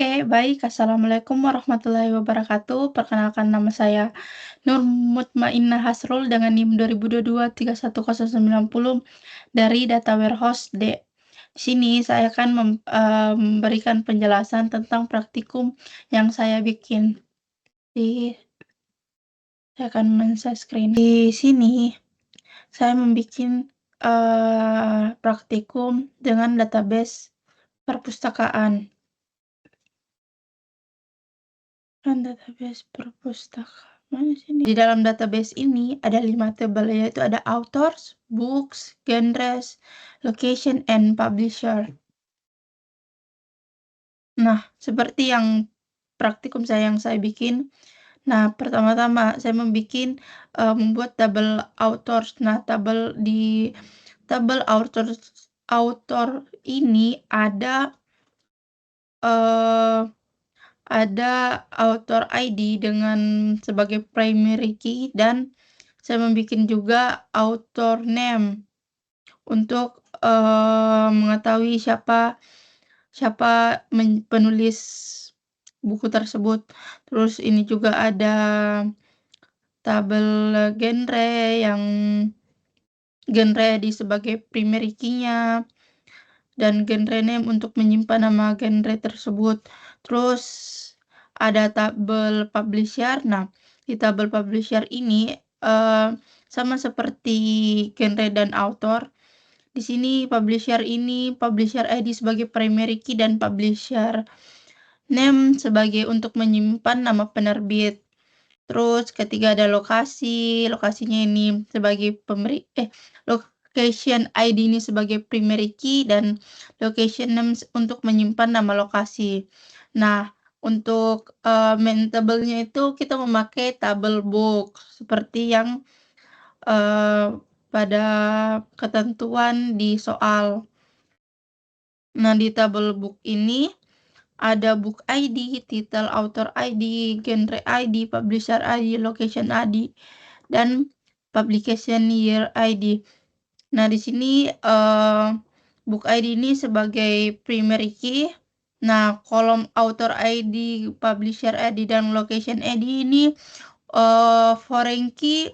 Oke, baik. Assalamualaikum warahmatullahi wabarakatuh. Perkenalkan nama saya Nur Mutmainnah Hasrul dengan NIM 2022 310990 dari Data Warehouse D. Di sini saya akan memberikan penjelasan tentang praktikum yang saya bikin. Saya akan men-share screen. Di sini saya membuat praktikum dengan database perpustakaan. Database perpustakaan. Mana sini? Di dalam database ini ada 5 tabel, yaitu ada authors, books, genres, location, and publisher. Nah, seperti yang praktikum yang saya bikin. Nah, pertama-tama saya membuat tabel authors. Nah, tabel author ini ada author ID dengan sebagai primary key, dan saya membuat juga author name untuk mengetahui siapa penulis buku tersebut. Terus ini juga ada tabel genre yang genre di sebagai primary key-nya, dan genre name untuk menyimpan nama genre tersebut. Terus ada tabel publisher. Nah, di tabel publisher ini sama seperti genre dan author. Di sini publisher ID sebagai primary key dan publisher name sebagai untuk menyimpan nama penerbit. Terus ketiga ada lokasinya ini sebagai location ID ini sebagai primary key, dan location name untuk menyimpan nama lokasi. Nah, untuk main tabelnya itu kita memakai tabel book seperti yang pada ketentuan di soal. Nah, di tabel book ini ada book ID, title author ID, genre ID, publisher ID, location ID, dan publication year ID. Nah, di sini book ID ini sebagai primary key. Nah, kolom author ID, publisher ID, dan location ID ini foreign key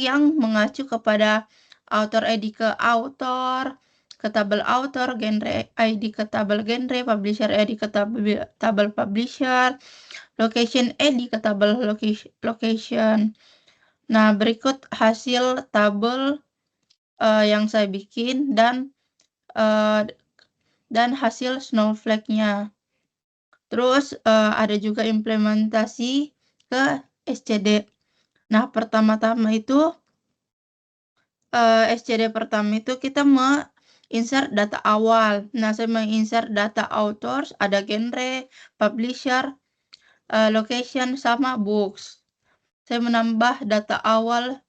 yang mengacu kepada author ID ke author, ke tabel author, genre ID ke tabel genre, publisher ID ke tabel publisher, location ID ke tabel location. Nah, berikut hasil tabel yang saya bikin dan hasil snowflake-nya. Terus ada juga implementasi ke SCD. Nah, pertama-tama itu SCD pertama itu kita insert data awal. Nah, saya insert data authors, ada genre, publisher, location, sama books. Saya menambah data awal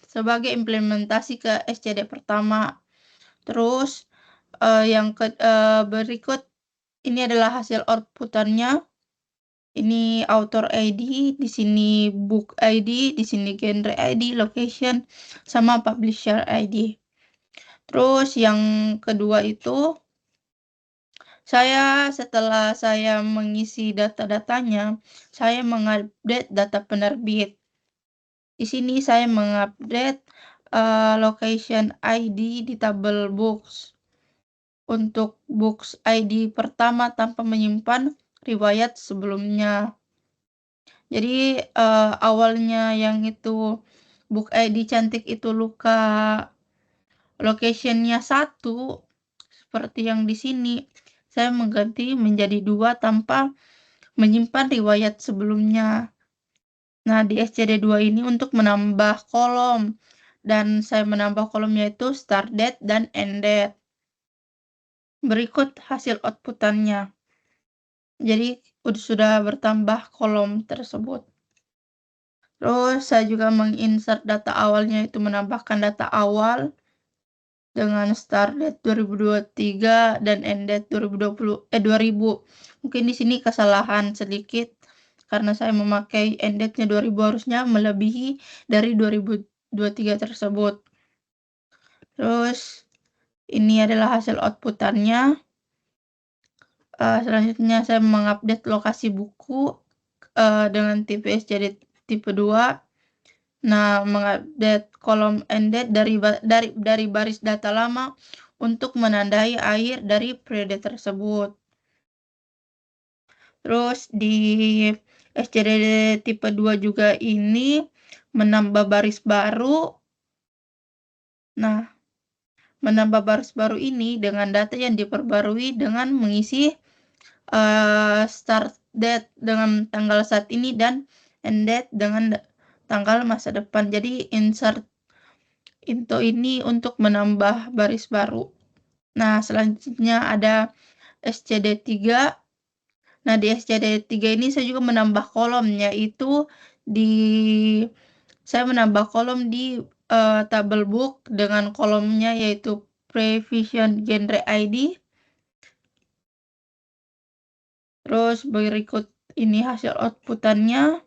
sebagai implementasi ke SCD pertama. Terus yang berikut ini adalah hasil outputannya. Ini author ID, di sini book ID, di sini genre ID, location, sama publisher ID. Terus yang kedua itu, setelah saya mengisi data-datanya, saya mengupdate data penerbit. Di sini saya mengupdate location ID di tabel books. Untuk books ID pertama tanpa menyimpan riwayat sebelumnya. Jadi awalnya yang itu book ID cantik itu luka location-nya 1, seperti yang di sini. Saya mengganti menjadi 2 tanpa menyimpan riwayat sebelumnya. Nah, di SCD2 ini untuk menambah kolom, dan saya menambah kolomnya itu start date dan end date. Berikut hasil outputannya. Jadi sudah bertambah kolom tersebut. Terus saya juga menginsert data awalnya, itu menambahkan data awal dengan start date 2023 dan end date 2020. Mungkin di sini kesalahan sedikit karena saya memakai end date-nya 2000, harusnya melebihi dari 2023 tersebut. Terus ini adalah hasil outputannya. Selanjutnya saya mengupdate lokasi buku, dengan tipe SCD tipe 2. Nah, mengupdate kolom ended dari baris data lama untuk menandai akhir dari periode tersebut. Terus di SCD tipe 2 juga ini menambah baris baru. Nah, menambah baris baru ini dengan data yang diperbarui dengan mengisi start date dengan tanggal saat ini dan end date dengan tanggal masa depan. Jadi insert into ini untuk menambah baris baru. Nah, selanjutnya ada SCD3. Nah, di SCD3 ini saya juga menambah kolom, yaitu saya menambah kolom di tabel book dengan kolomnya yaitu prevision genre ID. Terus berikut ini hasil outputannya.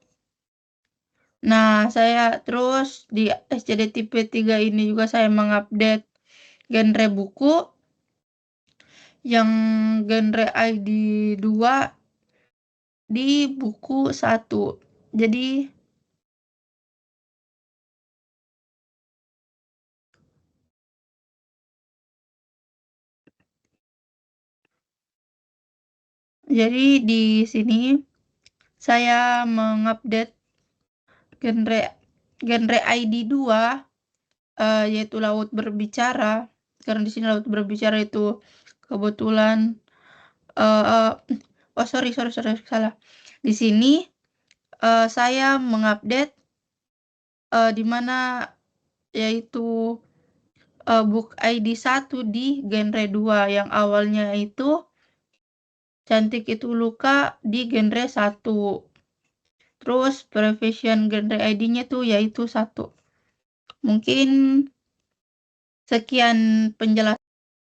Nah, saya terus di SCD tipe 3 ini juga saya mengupdate genre buku yang genre ID 2 di buku 1. Jadi di sini saya mengupdate genre ID 2 yaitu laut berbicara. Karena di sini laut berbicara itu kebetulan sorry salah. Di sini saya mengupdate di mana yaitu book ID 1 di genre 2 yang awalnya itu Cantik Itu Luka di genre 1. Terus prevision genre ID-nya tuh yaitu 1. Mungkin sekian penjelasan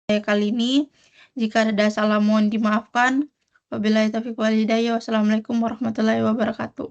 saya kali ini. Jika ada salah mohon dimaafkan. Wabillahi taufiq wal hidayah. Wassalamualaikum warahmatullahi wabarakatuh.